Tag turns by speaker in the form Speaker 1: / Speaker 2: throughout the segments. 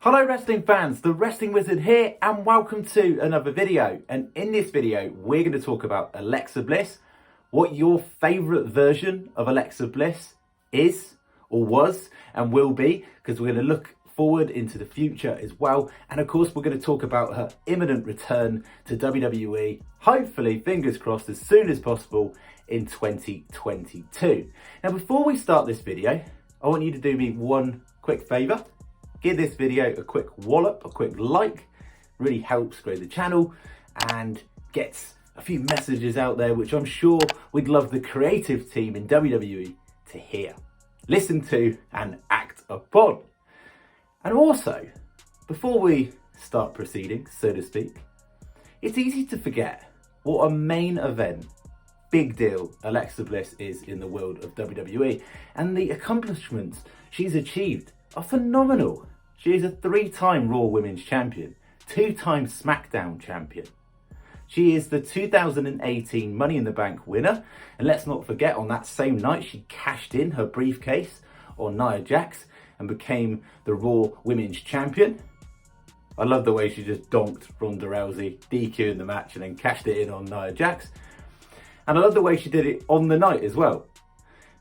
Speaker 1: Hello wrestling fans, the Wrestling Wizard here and welcome to another video. And in this video, we're going to talk about Alexa Bliss, what your favourite version of Alexa Bliss is or was and will be, because we're going to look forward into the future as well. And of course, we're going to talk about her imminent return to WWE, hopefully, fingers crossed, as soon as possible in 2022. Now, before we start this video, I want you to do me one quick favour. Give this video a quick wallop, a quick like, really helps grow the channel and gets a few messages out there, which I'm sure we'd love the creative team in WWE to hear, listen to and act upon. And also, before we start proceedings, so to speak, it's easy to forget what a main event, big deal Alexa Bliss is in the world of WWE, and the accomplishments she's achieved are phenomenal. She is a 3-time Raw Women's Champion, 2-time SmackDown Champion. She is the 2018 Money in the Bank winner, and let's not forget, on that same night she cashed in her briefcase on Nia Jax and became the Raw Women's Champion. I love the way she just donked Ronda Rousey, DQing the match and then cashed it in on Nia Jax. And I love the way she did it on the night as well,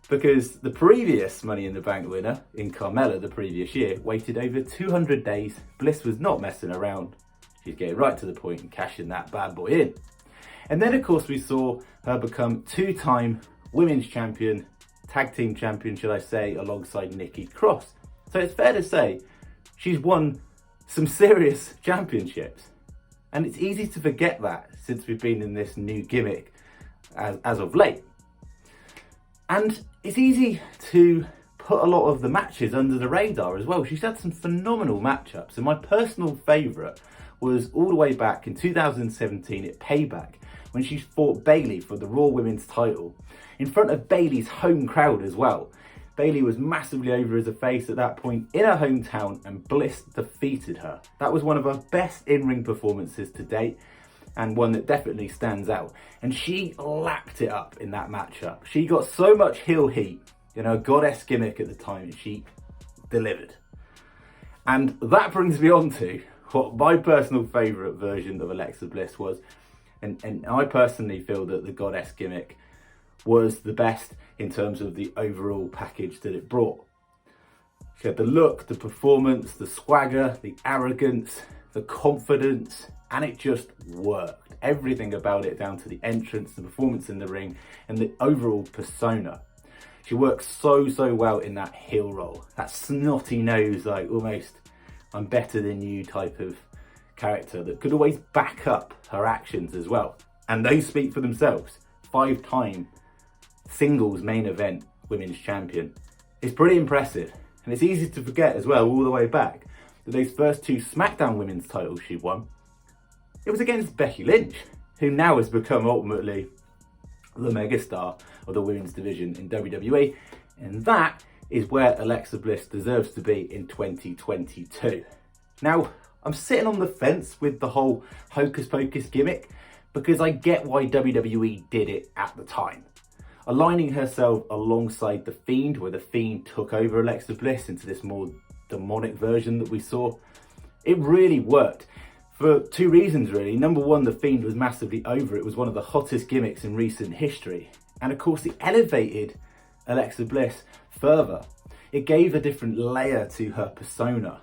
Speaker 1: because the previous Money in the Bank winner, in Carmella the previous year, waited over 200 days. Bliss was not messing around. She's getting right to the point and cashing that bad boy in. And then, of course, we saw her become 2-time Women's Champion, Tag Team Champion, should I say, alongside Nikki Cross. So it's fair to say she's won some serious championships. And it's easy to forget that since we've been in this new gimmick as of late. And it's easy to put a lot of the matches under the radar as well. She's had some phenomenal matchups, and my personal favourite was all the way back in 2017 at Payback, when she fought Bayley for the Raw Women's title in front of Bayley's home crowd as well. Bayley was massively over as a face at that point in her hometown, and Bliss defeated her. That was one of her best in-ring performances to date, and one that definitely stands out. And she lapped it up in that matchup. She got so much heel heat, you know, goddess gimmick at the time, and she delivered. And that brings me on to what my personal favourite version of Alexa Bliss was. And I personally feel that the goddess gimmick was the best in terms of the overall package that it brought. She had the look, the performance, the swagger, the arrogance, the confidence, and it just worked. Everything about it, down to the entrance, the performance in the ring, and the overall persona. She works so well in that heel role. That snotty nose, like almost I'm better than you type of character that could always back up her actions as well. And those speak for themselves. 5-time singles main event women's champion. It's pretty impressive. And it's easy to forget as well, all the way back, that those first 2 SmackDown women's titles she won, it was against Becky Lynch, who now has become ultimately the megastar of the women's division in WWE. And that is where Alexa Bliss deserves to be in 2022. Now, I'm sitting on the fence with the whole Hocus Pocus gimmick, because I get why WWE did it at the time. Aligning herself alongside The Fiend, where The Fiend took over Alexa Bliss into this more demonic version that we saw, it really worked. For 2 reasons really. Number one, The Fiend was massively over. It was one of the hottest gimmicks in recent history. And of course it elevated Alexa Bliss further. It gave a different layer to her persona.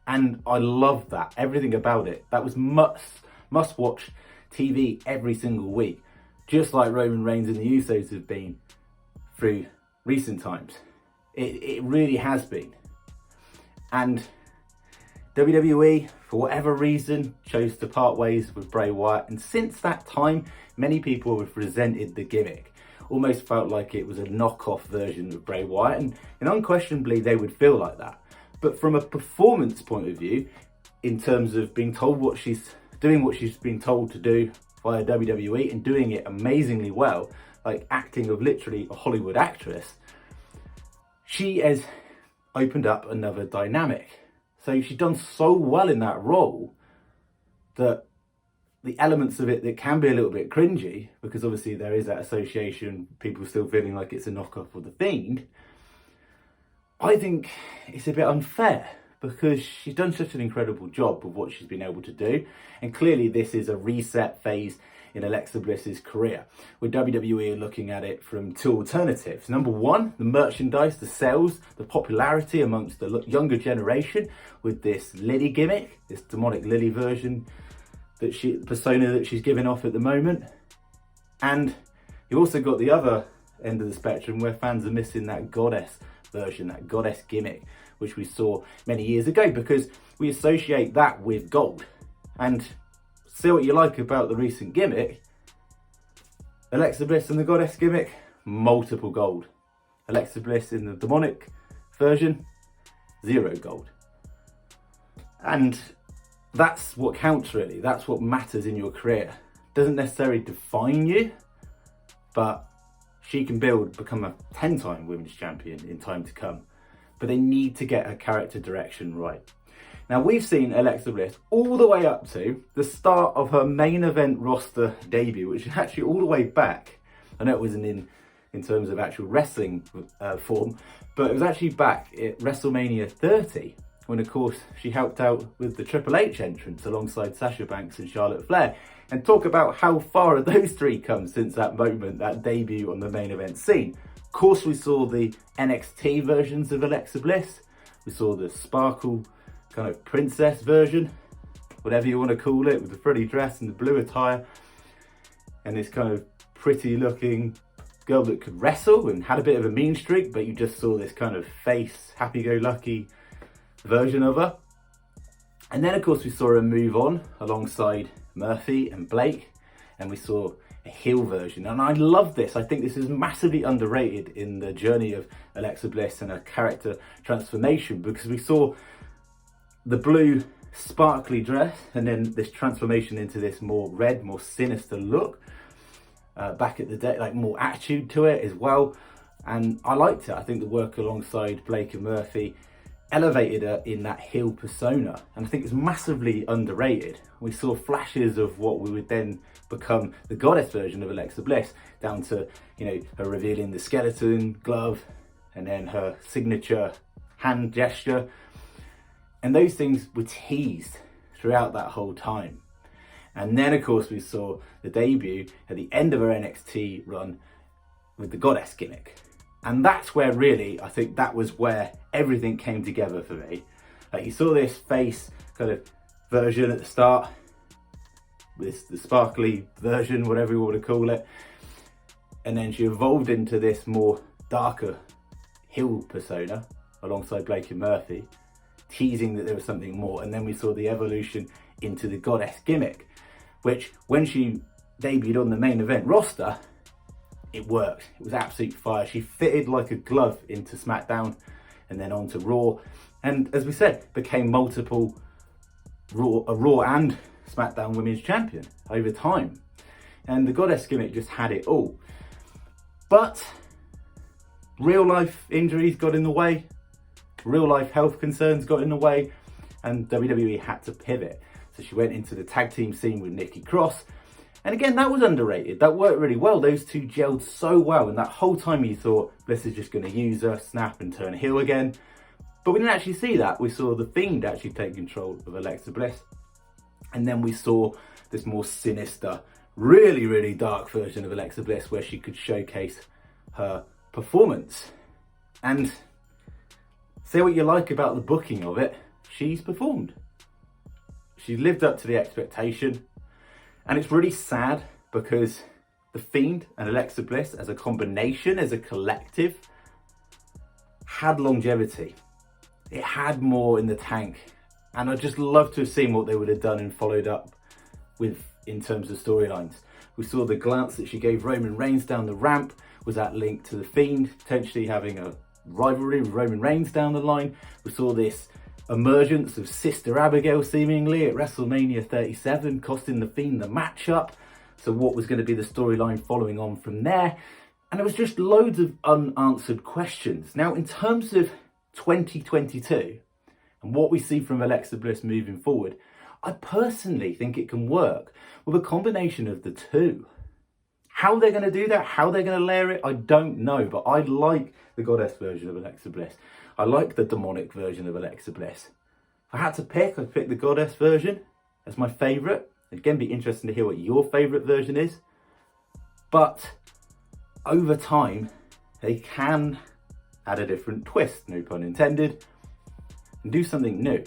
Speaker 1: And I loved that, everything about it. That was must watch TV every single week. Just like Roman Reigns and the Usos have been through recent times. It really has been. And WWE, for whatever reason, chose to part ways with Bray Wyatt, and since that time, many people have resented the gimmick. Almost felt like it was a knockoff version of Bray Wyatt, and unquestionably they would feel like that. But from a performance point of view, in terms of being told what she's doing, what she's been told to do via WWE, and doing it amazingly well, like acting of literally a Hollywood actress, she has opened up another dynamic. So she's done so well in that role that the elements of it that can be a little bit cringy, because obviously there is that association, people still feeling like it's a knockoff of The Fiend, I think it's a bit unfair, because she's done such an incredible job of what she's been able to do. And clearly this is a reset phase in Alexa Bliss's career, where WWE are looking at it from two alternatives. Number one, the merchandise, the sales, the popularity amongst the younger generation with this Lilly gimmick, this demonic Lilly version, persona that she's giving off at the moment. And you've also got the other end of the spectrum where fans are missing that goddess version, that goddess gimmick, which we saw many years ago, because we associate that with gold. And say what you like about the recent gimmick, Alexa Bliss and the goddess gimmick, multiple gold. Alexa Bliss in the demonic version, 0 gold. And that's what counts really. That's what matters in your career. Doesn't necessarily define you, but she can become a 10-time women's champion in time to come. But they need to get her character direction right. Now, we've seen Alexa Bliss all the way up to the start of her main event roster debut, which is actually all the way back. I know it wasn't in terms of actual wrestling form, but it was actually back at WrestleMania 30, when, of course, she helped out with the Triple H entrance alongside Sasha Banks and Charlotte Flair. And talk about how far have those three come since that moment, that debut on the main event scene. Of course, we saw the NXT versions of Alexa Bliss. We saw the sparkle kind of princess version, whatever you want to call it, with the pretty dress and the blue attire, and this kind of pretty looking girl that could wrestle and had a bit of a mean streak, but you just saw this kind of face, happy-go-lucky version of her. And then, of course, we saw her move on alongside Murphy and Blake, and we saw a heel version. And I love this. I think this is massively underrated in the journey of Alexa Bliss and her character transformation, because we saw the blue sparkly dress and then this transformation into this more red, more sinister look back at the day, like more attitude to it as well. And I liked it. I think the work alongside Blake and Murphy elevated her in that heel persona, and I think it's massively underrated. We saw flashes of what we would then become the goddess version of Alexa Bliss, down to, you know, her revealing the skeleton glove and then her signature hand gesture. And those things were teased throughout that whole time. And then, of course, we saw the debut at the end of her NXT run with the goddess gimmick. And that's where really, I think that was where everything came together for me. Like, you saw this face kind of version at the start, with the sparkly version, whatever you want to call it. And then she evolved into this more darker heel persona alongside Blake and Murphy, teasing that there was something more. And then we saw the evolution into the goddess gimmick, which when she debuted on the main event roster, it worked. It was absolute fire. She fitted like a glove into SmackDown and then onto Raw. And as we said, became multiple Raw and SmackDown Women's Champion over time. And the goddess gimmick just had it all. But real life injuries got in the way. Real life health concerns got in the way. And WWE had to pivot. So she went into the tag team scene with Nikki Cross. And again, that was underrated. That worked really well. Those two gelled so well. And that whole time you thought Bliss is just going to use her, snap and turn heel again. But we didn't actually see that. We saw The Fiend actually take control of Alexa Bliss. And then we saw this more sinister, really, really dark version of Alexa Bliss, where she could showcase her performance. And say what you like about the booking of it, she's performed. She lived up to the expectation. And it's really sad because The Fiend and Alexa Bliss as a combination, as a collective, had longevity. It had more in the tank. And I'd just love to have seen what they would have done and followed up with in terms of storylines. We saw the glance that she gave Roman Reigns down the ramp. Was that linked to The Fiend potentially having a rivalry with Roman Reigns down the line? We saw this emergence of Sister Abigail seemingly at WrestleMania 37, costing The Fiend the matchup. So what was going to be the storyline following on from there? And there was just loads of unanswered questions. Now, in terms of 2022 and what we see from Alexa Bliss moving forward, I personally think it can work with a combination of the two. How they're going to do that, how they're going to layer it, I don't know. But I like the goddess version of Alexa Bliss. I like the demonic version of Alexa Bliss. I had to pick, I picked the Goddess version as my favourite. Again, be interesting to hear what your favourite version is. But over time, they can add a different twist, no pun intended, and do something new.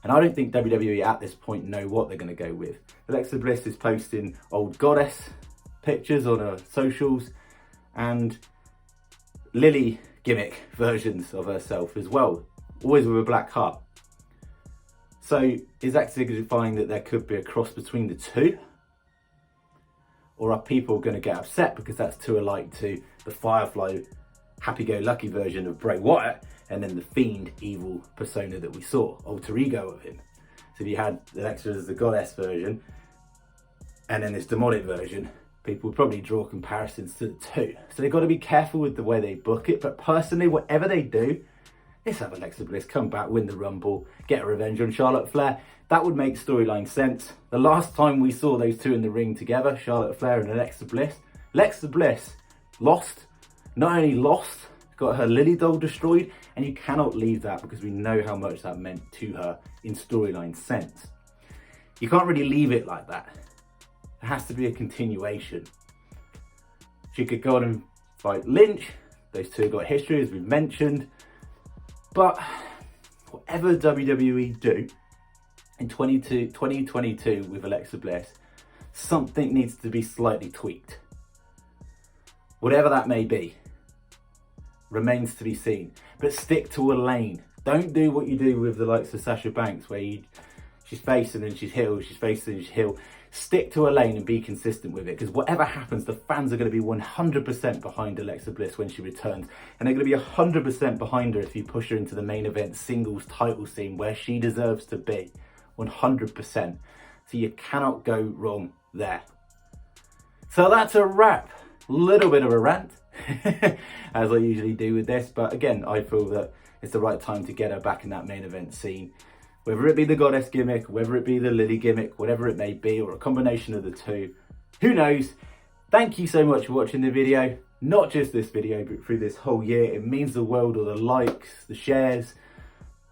Speaker 1: And I don't think WWE at this point know what they're going to go with. Alexa Bliss is posting old Goddess pictures on her socials, and Lilly Gimmick versions of herself as well, always with a black heart. So is that signifying that there could be a cross between the two? Or are people going to get upset because that's too alike to the Firefly happy-go-lucky version of Bray Wyatt, and then the Fiend evil persona that we saw, alter ego of him? So if you had Alexa as the Goddess version, and then this demonic version, people would probably draw comparisons to the two. So they've got to be careful with the way they book it. But personally, whatever they do, let's have Alexa Bliss come back, win the Rumble, get a revenge on Charlotte Flair. That would make storyline sense. The last time we saw those two in the ring together, Charlotte Flair and Alexa Bliss lost. Not only lost, got her Lily doll destroyed, and you cannot leave that because we know how much that meant to her in storyline sense. You can't really leave it like that. There has to be a continuation. She could go on and fight Lynch. Those two have got history, as we've mentioned. But whatever WWE do in 2022 with Alexa Bliss, something needs to be slightly tweaked. Whatever that may be, remains to be seen. But stick to a lane. Don't do what you do with the likes of Sasha Banks, where she's face and then she's heel, she's face and then she's heel. Stick to a lane and be consistent with it, because whatever happens, the fans are going to be 100% behind Alexa Bliss when she returns, and they're going to be 100% behind her if you push her into the main event singles title scene where she deserves to be, 100%. So you cannot go wrong there. So that's a wrap. Little bit of a rant, as I usually do with this, but again, I feel that it's the right time to get her back in that main event scene. Whether it be the Goddess gimmick, whether it be the Lily gimmick, whatever it may be, or a combination of the two, who knows? Thank you so much for watching the video. Not just this video, but through this whole year. It means the world. All the likes, the shares,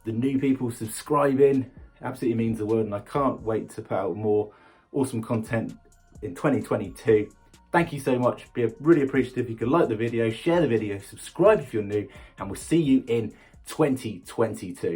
Speaker 1: the new people subscribing. Absolutely means the world, and I can't wait to put out more awesome content in 2022. Thank you so much. Be really appreciative if you could like the video, share the video, subscribe if you're new, and we'll see you in 2022.